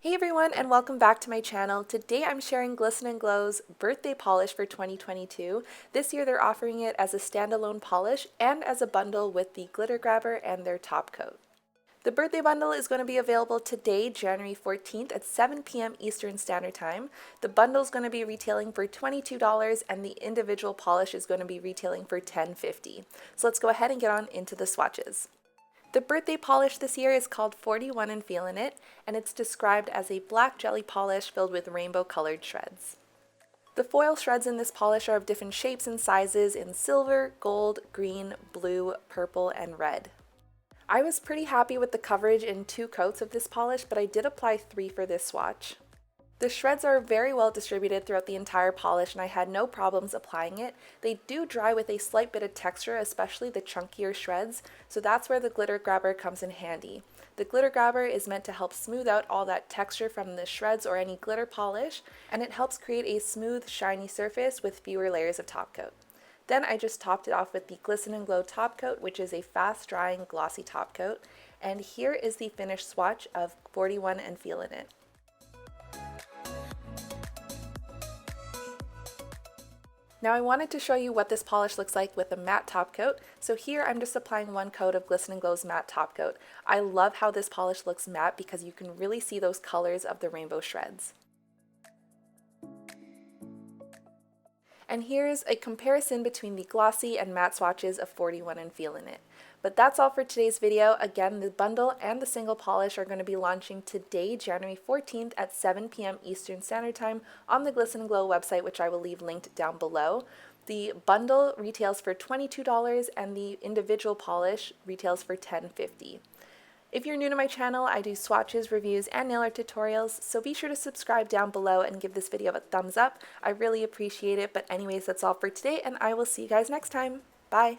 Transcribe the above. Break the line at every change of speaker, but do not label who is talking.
Hey everyone, and welcome back to my channel. Today I'm sharing Glisten Glow's Birthday Polish for 2022. This year they're offering it as a standalone polish and as a bundle with the glitter grabber and their top coat. The birthday bundle is going to be available today, January 14th at 7 p.m. Eastern Standard Time. The bundle is going to be retailing for $22 and the individual polish is going to be retailing for $10.50. So let's go ahead and get on into the swatches. The birthday polish this year is called 41 and Feelin It, and it's described as a black jelly polish filled with rainbow colored shreds. The foil shreds in this polish are of different shapes and sizes in silver, gold, green, blue, purple, and red. I was pretty happy with the coverage in 2 coats of this polish, but I did apply 3 for this swatch. The shreds are very well distributed throughout the entire polish and I had no problems applying it. They do dry with a slight bit of texture, especially the chunkier shreds, so that's where the glitter grabber comes in handy. The glitter grabber is meant to help smooth out all that texture from the shreds or any glitter polish, and it helps create a smooth, shiny surface with fewer layers of top coat. Then I just topped it off with the Glisten Glow top coat, which is a fast-drying, glossy top coat. And here is the finished swatch of 41 and Feelin It. Now I wanted to show you what this polish looks like with a matte top coat, so here I'm just applying 1 coat of Glisten Glow's matte top coat. I love how this polish looks matte because you can really see those colors of the rainbow shreds. And here's a comparison between the glossy and matte swatches of 41 and Feelin It. But that's all for today's video. Again, the bundle and the single polish are going to be launching today, January 14th at 7 p.m. Eastern Standard Time on the Glisten Glow website, which I will leave linked down below. The bundle retails for $22 and the individual polish retails for $10.50. If you're new to my channel, I do swatches, reviews, and nail art tutorials, so be sure to subscribe down below and give this video a thumbs up. I really appreciate it, but anyways, that's all for today, and I will see you guys next time. Bye!